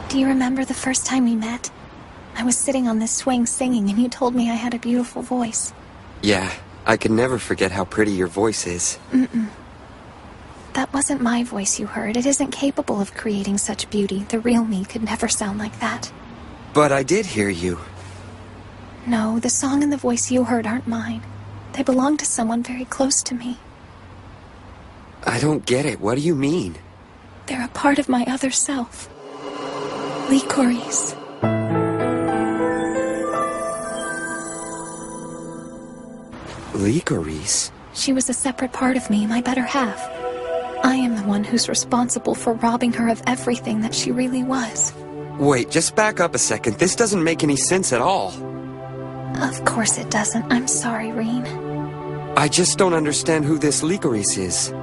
Do you remember the first time we met? I was sitting on this swing singing and you told me I had a beautiful voice. Yeah, I can never forget how pretty your voice is. That wasn't my voice you heard. It isn't capable of creating such beauty. The real me could never sound like that. But I did hear you. No, the song and the voice you heard aren't mine. They belong to someone very close to me. I don't get it. What do you mean? They're a part of my other self. Licorice. Licorice? She was a separate part of me, my better half. I am the one who's responsible for robbing her of everything that she really was. Wait, just back up a second. This doesn't make any sense at all. Of course it doesn't. I'm sorry, Reen. I just don't understand who this Licorice is.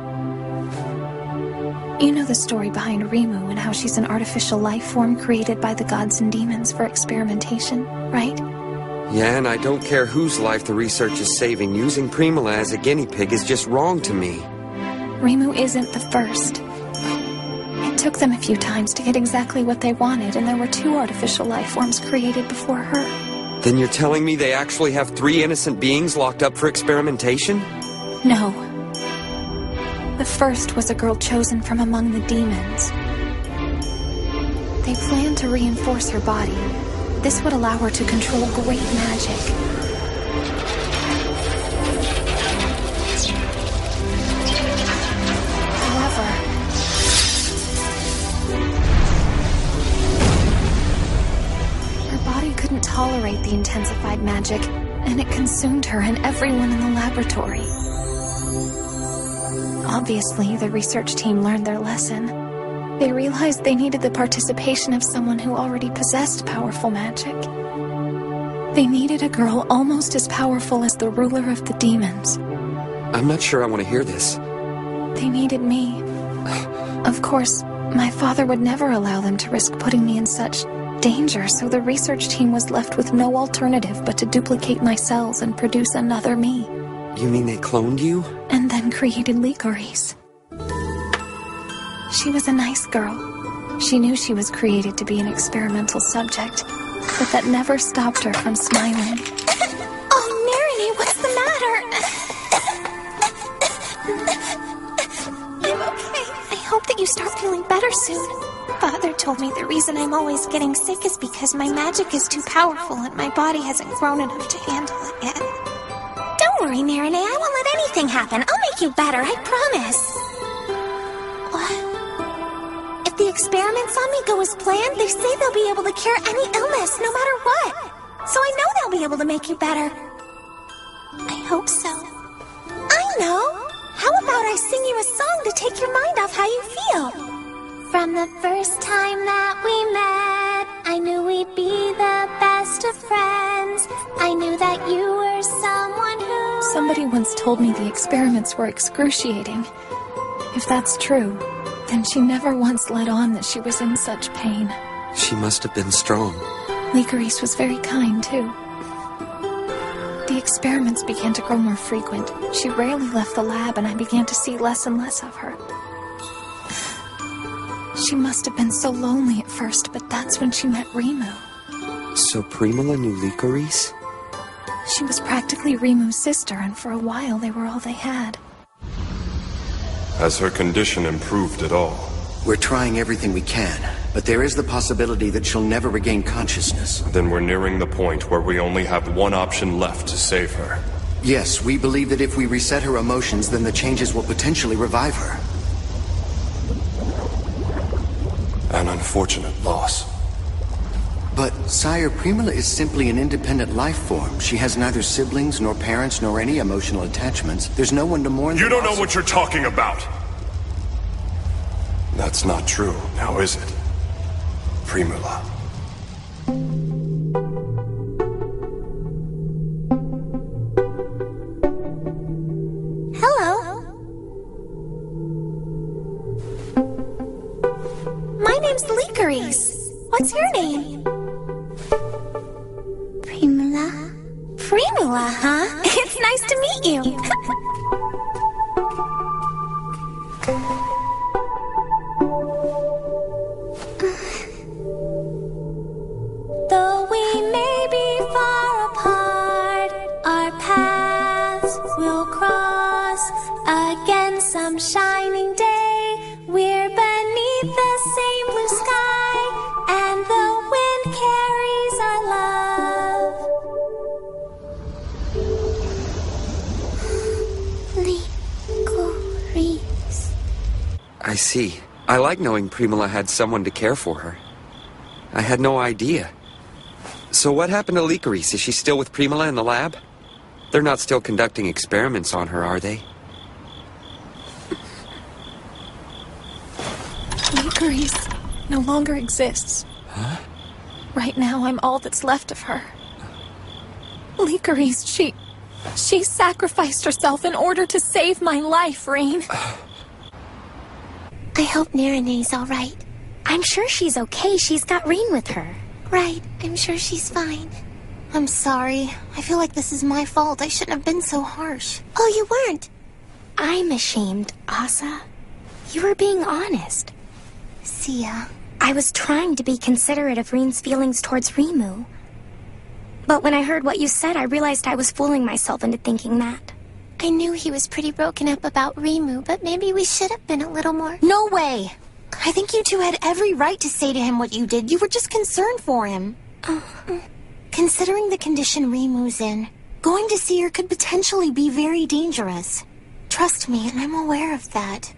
You know the story behind Rimu and how she's an artificial life form created by the gods and demons for experimentation, right? Yeah, and I don't care whose life the research is saving. Using Primula as a guinea pig is just wrong to me. Rimu isn't the first. It took them a few times to get exactly what they wanted, and there were 2 artificial life forms created before her. Then you're telling me they actually have 3 innocent beings locked up for experimentation? No. The first was a girl chosen from among the demons. They planned to reinforce her body. This would allow her to control great magic. However, her body couldn't tolerate the intensified magic, and it consumed her and everyone in the laboratory. Obviously, the research team learned their lesson. They realized they needed the participation of someone who already possessed powerful magic. They needed a girl almost as powerful as the ruler of the demons. I'm not sure I want to hear this. They needed me. Of course, my father would never allow them to risk putting me in such danger, so the research team was left with no alternative but to duplicate my cells and produce another me. You mean they cloned you? And then created Licorice. She was a nice girl. She knew she was created to be an experimental subject, but that never stopped her from smiling. Oh, Narani, what's the matter? I'm okay. I hope that you start feeling better soon. Father told me the reason I'm always getting sick is because my magic is too powerful and my body hasn't grown enough to handle it yet. Don't worry, Narani. I won't let anything happen. I'll make you better, I promise. What? If the experiments on me go as planned, they say they'll be able to cure any illness, no matter what. So I know they'll be able to make you better. I hope so. I know! How about I sing you a song to take your mind off how you feel? From the first time that we met, I knew we'd be the best of friends. I knew that you were someone who... Somebody once told me the experiments were excruciating. If that's true, then she never once let on that she was in such pain. She must have been strong. Licorice was very kind, too. The experiments began to grow more frequent. She rarely left the lab, and I began to see less and less of her. She must have been so lonely at first, but that's when she met Rimu. So Primula knew Licorice? She was practically Rimu's sister, and for a while they were all they had. Has her condition improved at all? We're trying everything we can, but there is the possibility that she'll never regain consciousness. Then we're nearing the point where we only have one option left to save her. Yes, we believe that if we reset her emotions, then the changes will potentially revive her. An unfortunate loss. But, Sire, Primula is simply an independent life form. She has neither siblings, nor parents, nor any emotional attachments. There's no one to mourn. You don't know what you're talking about! That's not true, now is it? Primula. Hello. My name's Licorice. What's your name? Primula. Primula, huh? It's nice to meet you. see. I like knowing Primula had someone to care for her. I had no idea. So what happened to Licorice? Is she still with Primula in the lab? They're not still conducting experiments on her, are they? Licorice no longer exists. Huh? Right now, I'm all that's left of her. Licorice, she sacrificed herself in order to save my life, Rain. I hope Narane's all right. I'm sure she's okay. She's got Rain with her. Right, I'm sure she's fine. I'm sorry. I feel like this is my fault. I shouldn't have been so harsh. Oh, you weren't? I'm ashamed, Asa. You were being honest. Sia. I was trying to be considerate of Rain's feelings towards Rimu. But when I heard what you said, I realized I was fooling myself into thinking that. I knew he was pretty broken up about Rimu, but maybe we should have been a little more... No way! I think you two had every right to say to him what you did. You were just concerned for him. Considering the condition Rimu's in, going to see her could potentially be very dangerous. Trust me, and I'm aware of that.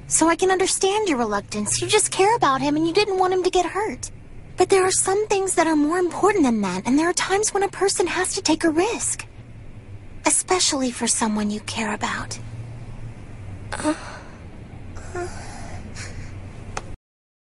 So I can understand your reluctance. You just care about him and you didn't want him to get hurt. But there are some things that are more important than that, and there are times when a person has to take a risk. Especially for someone you care about.